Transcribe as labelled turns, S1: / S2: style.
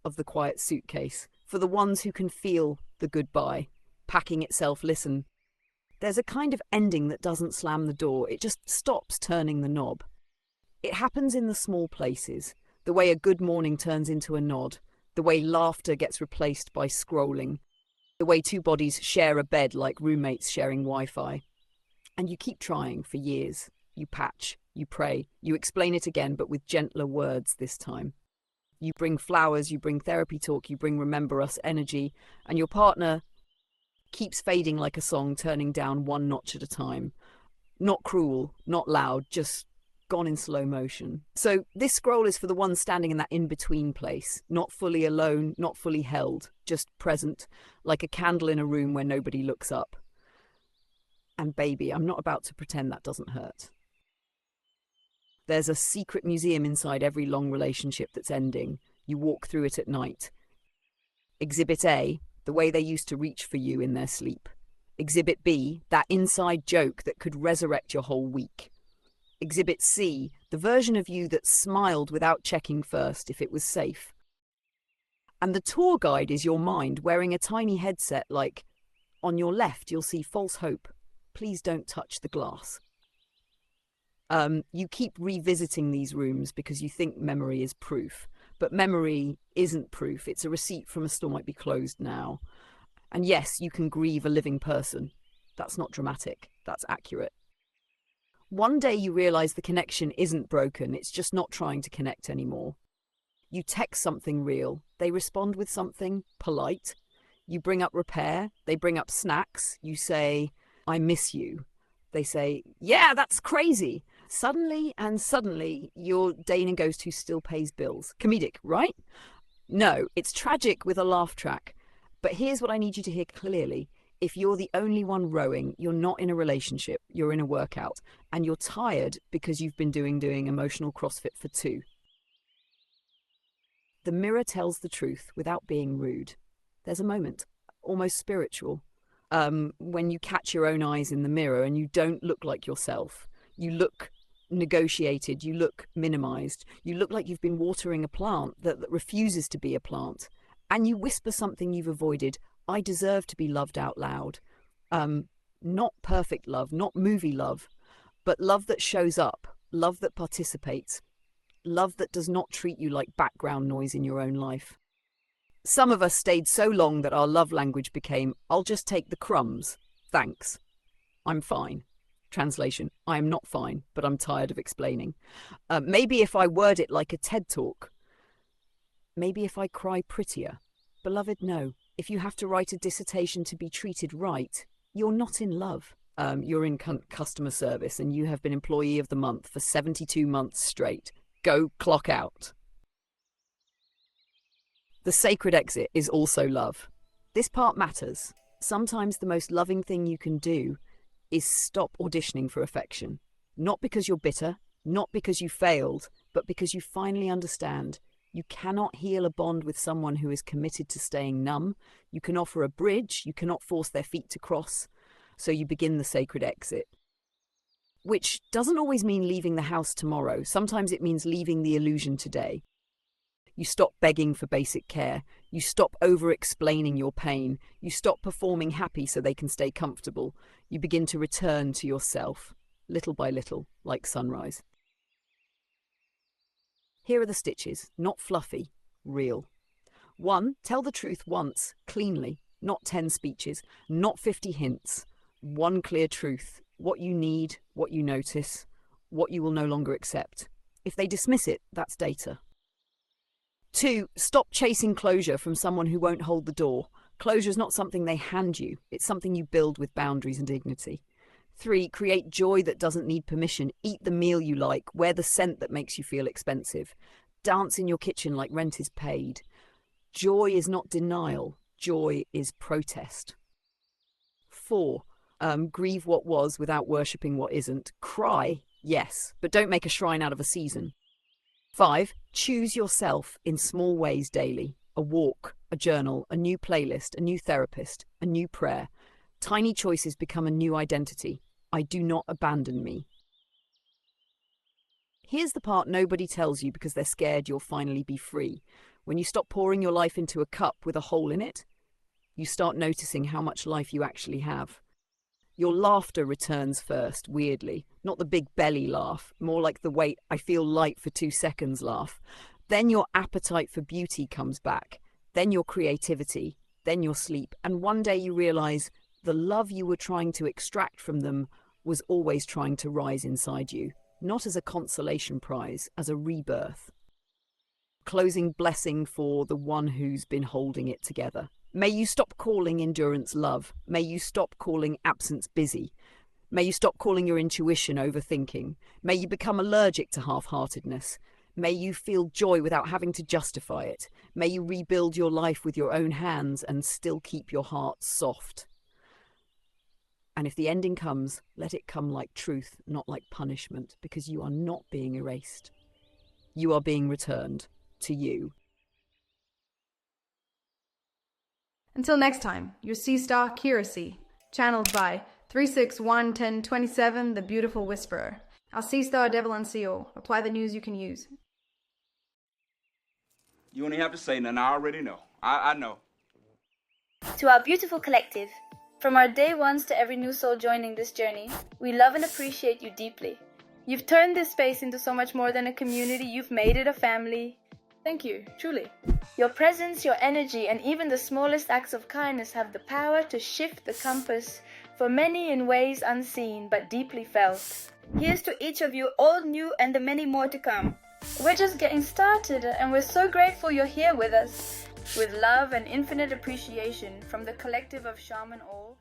S1: of the quiet suitcase, for the ones who can feel the goodbye, packing itself, listen. There's a kind of ending that doesn't slam the door, it just stops turning the knob. It happens in the small places, the way a good morning turns into a nod, the way laughter gets replaced by scrolling, the way two bodies share a bed like roommates sharing Wi-Fi. And you keep trying for years. You patch, you pray, you explain it again, but with gentler words this time. You bring flowers, you bring therapy talk, you bring remember us energy, and your partner keeps fading like a song, turning down one notch at a time. Not cruel, not loud, just gone in slow motion. So this scroll is for the ones standing in that in-between place, not fully alone, not fully held, just present, like a candle in a room where nobody looks up. And baby, I'm not about to pretend that doesn't hurt. There's a secret museum inside every long relationship that's ending. You walk through it at night. Exhibit A, the way they used to reach for you in their sleep. Exhibit B, that inside joke that could resurrect your whole week. Exhibit C, the version of you that smiled without checking first if it was safe. And the tour guide is your mind wearing a tiny headset like, on your left you'll see false hope. Please don't touch the glass. You keep revisiting these rooms because you think memory is proof. But memory isn't proof. It's a receipt from a store might be closed now. And yes, you can grieve a living person. That's not dramatic. That's accurate. One day you realize the connection isn't broken. It's just not trying to connect anymore. You text something real. They respond with something polite. You bring up repair. They bring up snacks. You say, I miss you. They say, yeah, that's crazy. Suddenly, you're dating a ghost who still pays bills. Comedic, right? No, it's tragic with a laugh track. But here's what I need you to hear clearly. If you're the only one rowing, you're not in a relationship, you're in a workout, and you're tired because you've been doing emotional CrossFit for 2. The mirror tells the truth without being rude. There's a moment, almost spiritual, when you catch your own eyes in the mirror and you don't look like yourself. You look negotiated, you look minimized, you look like you've been watering a plant that refuses to be a plant. And you whisper something you've avoided, I deserve to be loved out loud. Not perfect love, not movie love, but love that shows up, love that participates, love that does not treat you like background noise in your own life. Some of us stayed so long that our love language became, I'll just take the crumbs, thanks, I'm fine. Translation, I am not fine, but I'm tired of explaining. Maybe if I word it like a TED talk. Maybe if I cry prettier. Beloved, no. If you have to write a dissertation to be treated right, you're not in love. You're in customer service and you have been employee of the month for 72 months straight. Go clock out. The sacred exit is also love. This part matters. Sometimes the most loving thing you can do is stop auditioning for affection. Not because you're bitter, not because you failed, but because you finally understand you cannot heal a bond with someone who is committed to staying numb. You can offer a bridge, you cannot force their feet to cross. So you begin the sacred exit. Which doesn't always mean leaving the house tomorrow. Sometimes it means leaving the illusion today. You stop begging for basic care. You stop over-explaining your pain. You stop performing happy so they can stay comfortable. You begin to return to yourself, little by little, like sunrise. Here are the stitches, not fluffy, real. 1, tell the truth once, cleanly, not 10 speeches, not 50 hints. 1 clear truth, what you need, what you notice, what you will no longer accept. If they dismiss it, that's data. 2, stop chasing closure from someone who won't hold the door. Closure is not something they hand you, it's something you build with boundaries and dignity. 3, create joy that doesn't need permission. Eat the meal you like. Wear the scent that makes you feel expensive. Dance in your kitchen like rent is paid. Joy is not denial. Joy is protest. 4, grieve what was without worshipping what isn't. Cry, yes, but don't make a shrine out of a season. 5, choose yourself in small ways daily. A walk, a journal, a new playlist, a new therapist, a new prayer. Tiny choices become a new identity. I do not abandon me. Here's the part nobody tells you because they're scared you'll finally be free. When you stop pouring your life into a cup with a hole in it, you start noticing how much life you actually have. Your laughter returns first, weirdly. Not the big belly laugh, more like the wait, I feel light for 2 seconds laugh. Then your appetite for beauty comes back. Then your creativity. Then your sleep. And one day you realize the love you were trying to extract from them was always trying to rise inside you. Not as a consolation prize, as a rebirth. Closing blessing for the one who's been holding it together. May you stop calling endurance love. May you stop calling absence busy. May you stop calling your intuition overthinking. May you become allergic to half-heartedness. May you feel joy without having to justify it. May you rebuild your life with your own hands and still keep your heart soft. And if the ending comes, let it come like truth, not like punishment, because you are not being erased. You are being returned to you.
S2: Until next time, your Sea Star Kiracy, channeled by 3611027, the Beautiful Whisperer. Our Sea Star Devalan CO. Apply the news you can use.
S3: You don't even have to say nothing. I already know. I know.
S4: To our beautiful collective, from our day ones to every new soul joining this journey, we love and appreciate you deeply. You've turned this space into so much more than a community. You've made it a family. Thank you, truly. Your presence, your energy, and even the smallest acts of kindness have the power to shift the compass for many in ways unseen but deeply felt. Here's to each of you, all new and the many more to come. We're just getting started, and we're so grateful you're here with us. With love and infinite appreciation from the collective of Shaman Ahll.